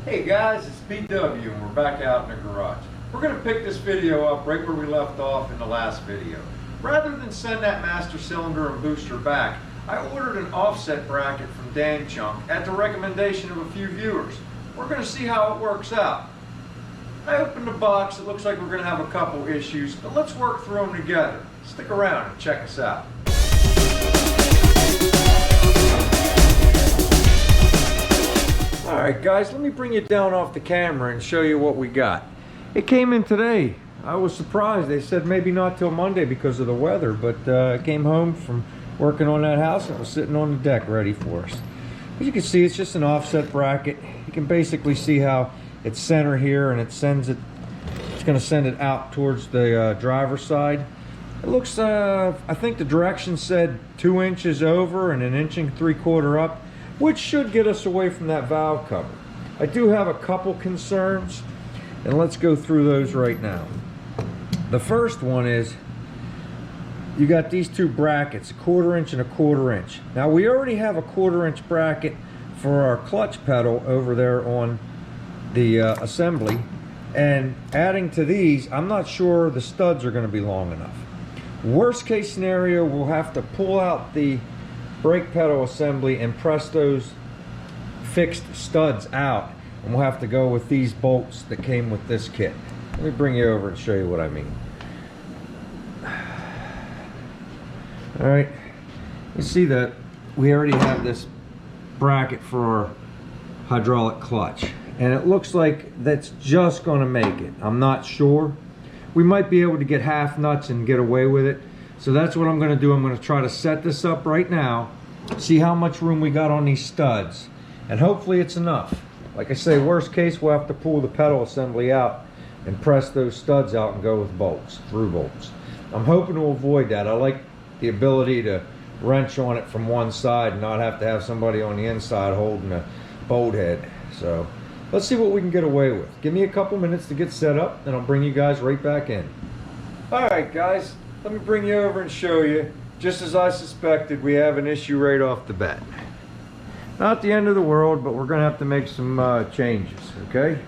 Hey guys, it's BW and we're back out in the garage. We're going to pick this video up right where we left off in the last video. Rather than send that master cylinder and booster back, I ordered an offset bracket from Dan Chunk at the recommendation of a few viewers. We're going to see how it works out. I opened the box. It looks like we're going to have a couple issues, but let's work through them together. Stick around and check us out. Alright guys, let me bring you down off the camera and show you what we got. It came in today. I was surprised. They said maybe not till Monday because of the weather, but I came home from working on that house and it was sitting on the deck ready for us. As you can see, it's just an offset bracket. You can basically see how it's center here and it's going to send it out towards the driver's side. It looks, I think the directions said 2 inches over and 1 3/4 up, which should get us away from that valve cover. I do have a couple concerns, and let's go through those right now. The first one is, you got these two brackets, 1/4 inch and 1/4 inch. Now we already have a 1/4 inch bracket for our clutch pedal over there on the assembly, and adding to these, I'm not sure the studs are going to be long enough. Worst case scenario, we'll have to pull out the brake pedal assembly and press those fixed studs out, and we'll have to go with these bolts that came with this kit. Let me bring you over and show you what I mean. All right, you see that we already have this bracket for our hydraulic clutch, and it looks like that's just going to make it. I'm not sure. We might be able to get half nuts and get away with it. So that's what I'm going to do. I'm going to try to set this up right now, see how much room we got on these studs, and hopefully it's enough. Like I say, worst case, we'll have to pull the pedal assembly out and press those studs out and go with bolts, through bolts. I'm hoping to avoid that. I like the ability to wrench on it from one side and not have to have somebody on the inside holding a bolt head. So let's see what we can get away with. Give me a couple minutes to get set up, and I'll bring you guys right back in. All right, guys. Let me bring you over and show you. Just as I suspected, we have an issue right off the bat. Not the end of the world, but we're going to have to make some changes, okay?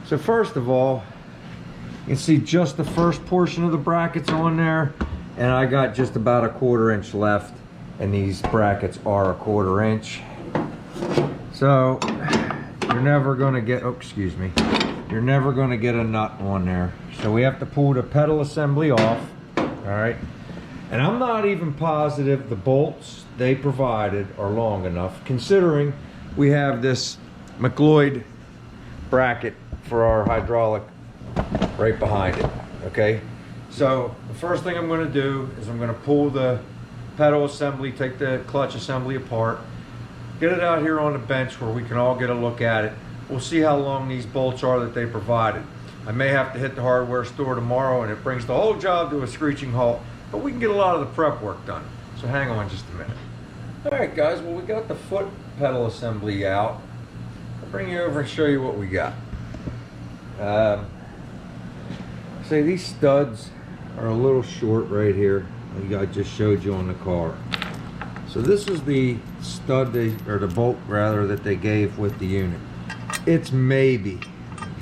So first of all, you can see just the first portion of the brackets on there, and I got just about 1/4 inch left, and these brackets are 1/4 inch. So you're never going to get, oh, excuse me, you're never going to get a nut on there. So we have to pull the pedal assembly off. All right, and I'm not even positive the bolts they provided are long enough, considering we have this McLeod bracket for our hydraulic right behind it. Okay, so the first thing I'm going to do is I'm going to pull the pedal assembly, take the clutch assembly apart, get it out here on the bench where we can all get a look at it. We'll see how long these bolts are that they provided. I may have to hit the hardware store tomorrow and it brings the whole job to a screeching halt, but we can get a lot of the prep work done. So hang on just a minute. All right guys, well we got the foot pedal assembly out. I'll bring you over and show you what we got. Say these studs are a little short right here, like I just showed you on the car. So this is the stud, or the bolt rather, that they gave with the unit. It's maybe,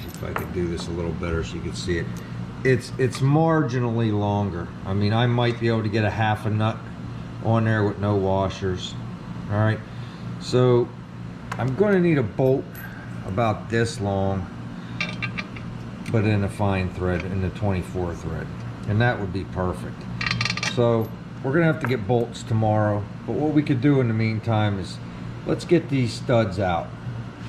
if I could do this a little better so you can see it, it's marginally longer. I mean, I might be able to get a half a nut on there with no washers. All right, so I'm going to need a bolt about this long, but in a fine thread, in the 24 thread, and that would be perfect. So we're gonna have to get bolts tomorrow, but what we could do in the meantime is let's get these studs out.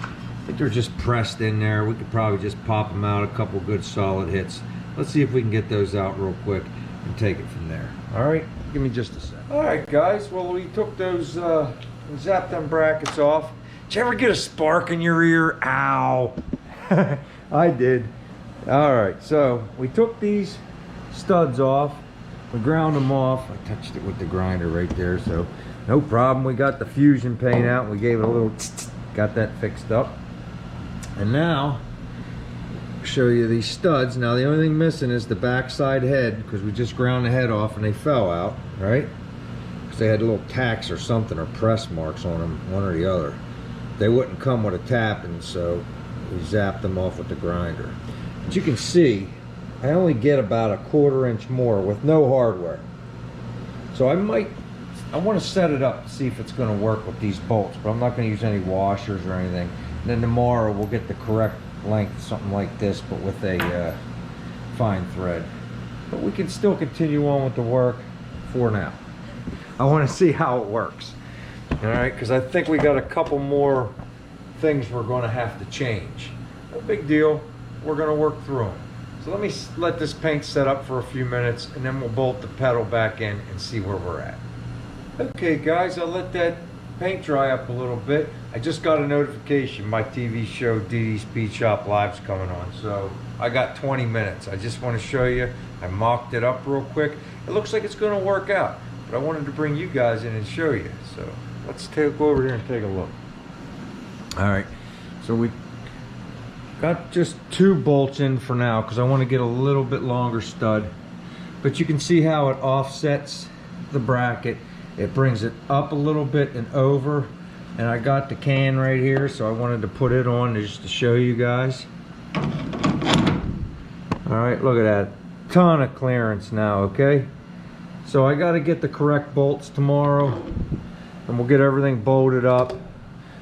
I think they're just pressed in there. We could probably just pop them out, a couple good solid hits. Let's see if we can get those out real quick and take it from there. All right, give me just a sec. All right, guys, well, we took those, zapped them brackets off. Did you ever get a spark in your ear? Ow. I did. All right, so we took these studs off. We ground them off. I touched it with the grinder right there, so no problem. We got the fusion paint out. We gave it a little, got that fixed up. And now, I'll show you these studs. Now the only thing missing is the backside head, because we just ground the head off and they fell out, right? Because they had little tacks or something, or press marks on them, one or the other. They wouldn't come with a tap, and so we zap them off with the grinder. But you can see I only get about a 1/4 inch more with no hardware. So I want to set it up to see if it's going to work with these bolts, but I'm not going to use any washers or anything. And then tomorrow we'll get the correct length, something like this, but with a fine thread. But we can still continue on with the work for now. I want to see how it works. All right, because I think we got a couple more things we're going to have to change. No big deal. We're going to work through them. So let me let this paint set up for a few minutes, and then we'll bolt the pedal back in and see where we're at. Okay guys, I'll let that paint dry up a little bit. I just got a notification my TV show Dee Dee's Speed Shop Live's coming on, so I got 20 minutes. I just want to show you. I mocked it up real quick. It looks like it's going to work out, but I wanted to bring you guys in and show you. So let's go over here and take a look. All right, so we got just 2 bolts in for now because I want to get a little bit longer stud. But you can see how it offsets the bracket. It brings it up a little bit and over. And I got the can right here, so I wanted to put it on just to show you guys. All right, look at that. Ton of clearance now, okay? So I got to get the correct bolts tomorrow, and we'll get everything bolted up.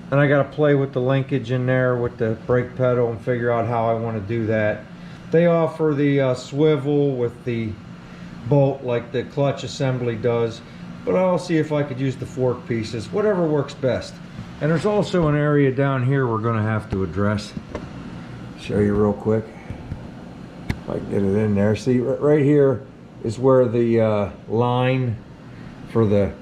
Then I got to play with the linkage in there with the brake pedal and figure out how I want to do that. They offer the swivel with the bolt like the clutch assembly does, but I'll see if I could use the fork pieces, whatever works best. And there's also an area down here we're going to have to address. Show you real quick. If I can get it in there. See, right here is where the line for the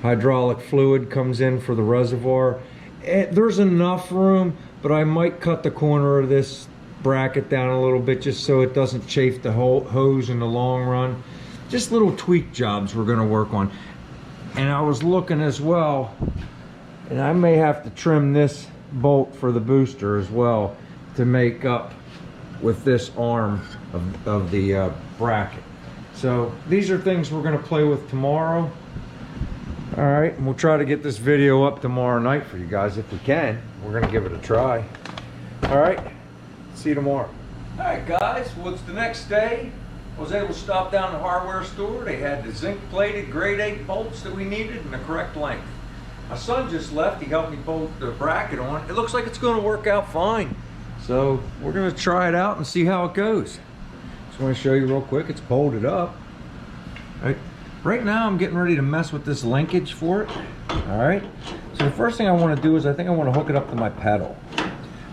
hydraulic fluid comes in for the reservoir. There's enough room, but I might cut the corner of this bracket down a little bit just so it doesn't chafe the hose in the long run. Just little tweak jobs we're going to work on. And I was looking as well, and I may have to trim this bolt for the booster as well to make up with this arm of the bracket. So these are things we're going to play with tomorrow. All right, and we'll try to get this video up tomorrow night for you guys if we can. We're going to give it a try. All right, see you tomorrow. All right guys, well, it's the next day. I was able to stop down the hardware store. They had the zinc plated grade 8 bolts that we needed in the correct length. My son just left. He helped me bolt the bracket on. It looks like it's going to work out fine. So we're going to try it out and see how it goes. Just want to show you real quick. It's bolted up. Right now I'm getting ready to mess with this linkage for it. All right. So the first thing I want to do is I think I want to hook it up to my pedal.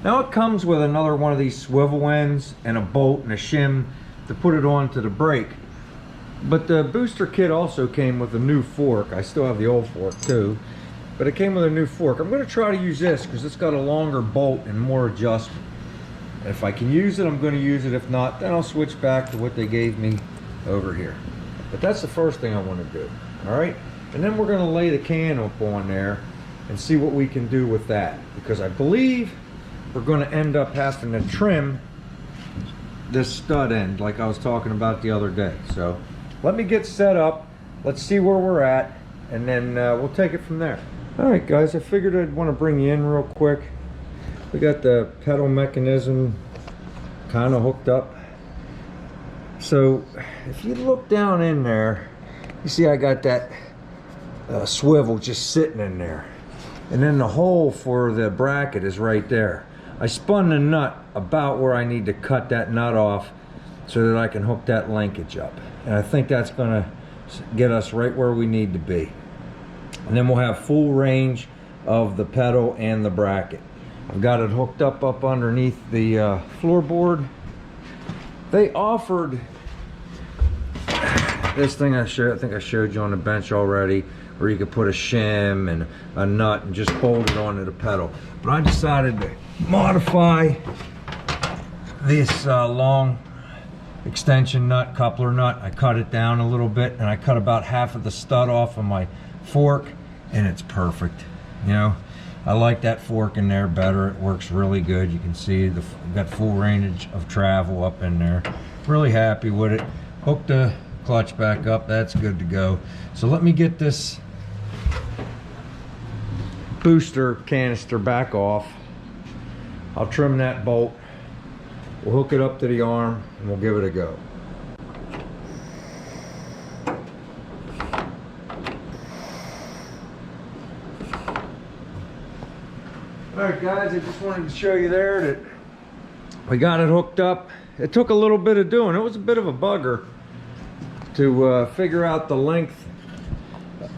Now it comes with another one of these swivel ends and a bolt and a shim to put it onto the brake. But the booster kit also came with a new fork. I still have the old fork too, but it came with a new fork. I'm going to try to use this because it's got a longer bolt and more adjustment. And if I can use it, I'm going to use it. If not, then I'll switch back to what they gave me over here. But that's the first thing I want to do. All right, and then we're going to lay the can up on there and see what we can do with that, because I believe we're going to end up having to trim this stud end like I was talking about the other day. So let me get set up, let's see where we're at, and then we'll take it from there. All right guys, I figured I'd want to bring you in real quick. We got the pedal mechanism kind of hooked up. So if you look down in there, you see I got that swivel just sitting in there, and then the hole for the bracket is right there. I spun the nut about where I need to cut that nut off so that I can hook that linkage up. And I think that's gonna get us right where we need to be. And then we'll have full range of the pedal and the bracket. I've got it hooked up underneath the floorboard. They offered this thing I think I showed you on the bench already, where you could put a shim and a nut and just bolt it onto the pedal. But I decided to modify this long extension nut, coupler nut. I cut it down a little bit, and I cut about half of the stud off of my fork, and it's perfect. You know, I like that fork in there better. It works really good. You can see we've got full range of travel up in there. Really happy with it. Hook the clutch back up. That's good to go. So let me get this booster canister back off. I'll trim that bolt. We'll hook it up to the arm and we'll give it a go. Alright guys, I just wanted to show you there that we got it hooked up. It took a little bit of doing. It was a bit of a bugger to figure out the length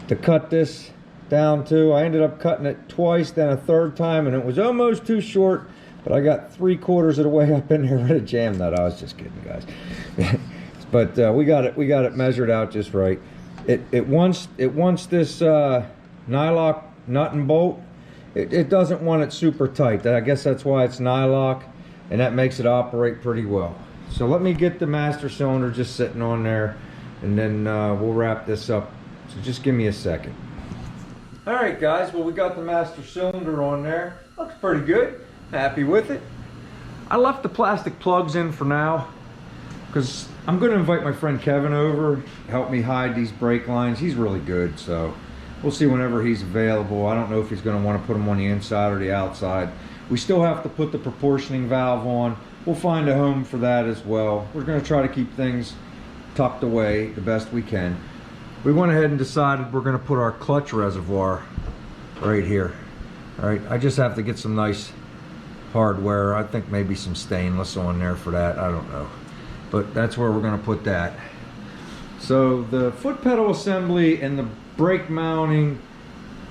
to cut this down to. I ended up cutting it twice, then a third time, and it was almost too short, but I got 3/4 of the way up in there ready to jam that. I was just kidding, guys. But we got it measured out just right. It wants this nylock nut and bolt. It doesn't want it super tight. I guess that's why it's nylock, and that makes it operate pretty well. So let me get the master cylinder just sitting on there, and then we'll wrap this up. So just give me a second. All right guys, well, we got the master cylinder on there. Looks pretty good. Happy with it. I left the plastic plugs in for now because I'm going to invite my friend Kevin over to help me hide these brake lines. He's really good, so we'll see whenever he's available. I don't know if he's going to want to put them on the inside or the outside. We still have to put the proportioning valve on. We'll find a home for that as well. We're going to try to keep things tucked away the best we can. We went ahead and decided we're going to put our clutch reservoir right here. All right, I just have to get some nice hardware. I think maybe some stainless on there for that. I don't know, but that's where we're going to put that. So the foot pedal assembly and the brake mounting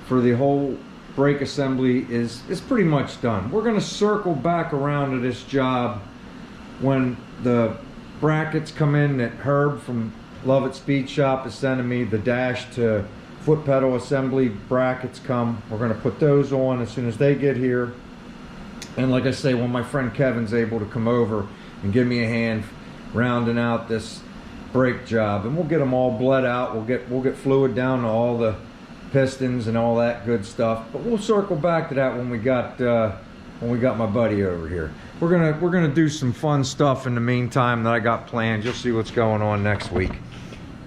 for the whole brake assembly is pretty much done. We're going to circle back around to this job when the brackets come in that Herb from Love It Speed Shop is sending me. The dash to foot pedal assembly brackets come. We're going to put those on as soon as they get here. And like I say, when my friend Kevin's able to come over and give me a hand rounding out this brake job, and we'll get them all bled out. We'll get fluid down to all the pistons and all that good stuff. But we'll circle back to that when we got my buddy over here. We're gonna do some fun stuff in the meantime that I got planned. You'll see what's going on next week.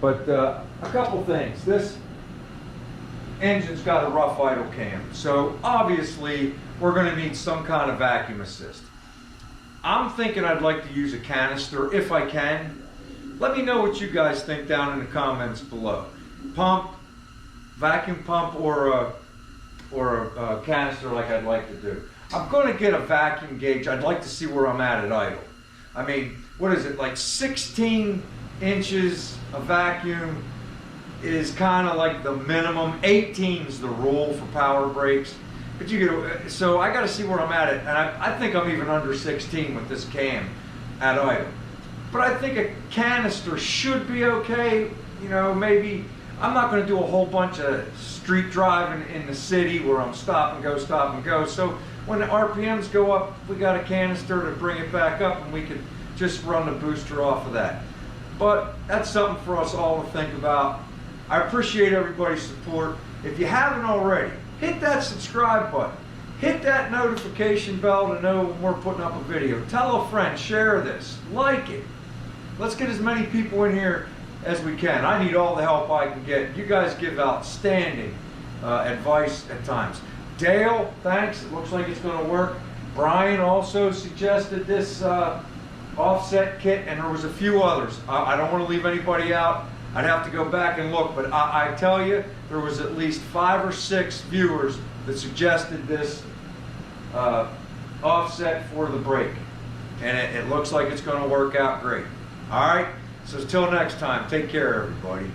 But a couple things. This engine's got a rough idle cam, so obviously we're going to need some kind of vacuum assist. I'm thinking I'd like to use a canister if I can. Let me know what you guys think down in the comments below. Pump, vacuum pump, or a canister like I'd like to do. I'm going to get a vacuum gauge. I'd like to see where I'm at idle. I mean, what is it, like 16 inches of vacuum is kind of like the minimum. 18 is the rule for power brakes. But so I got to see where I'm at it, and I think I'm even under 16 with this cam at idle. But I think a canister should be okay. You know, maybe I'm not going to do a whole bunch of street driving in the city where I'm stop and go. So when the RPMs go up, we got a canister to bring it back up, and we could just run the booster off of that. But that's something for us all to think about. I appreciate everybody's support. If you haven't already, hit that subscribe button. Hit that notification bell to know when we're putting up a video. Tell a friend, share this, like it. Let's get as many people in here as we can. I need all the help I can get. You guys give outstanding advice at times. Dale, thanks. It looks like it's going to work. Brian also suggested this offset kit, and there was a few others. I don't want to leave anybody out. I'd have to go back and look, but I tell you, there was at least 5 or 6 viewers that suggested this offset for the brake, and it looks like it's going to work out great. All right, so until next time, take care, everybody.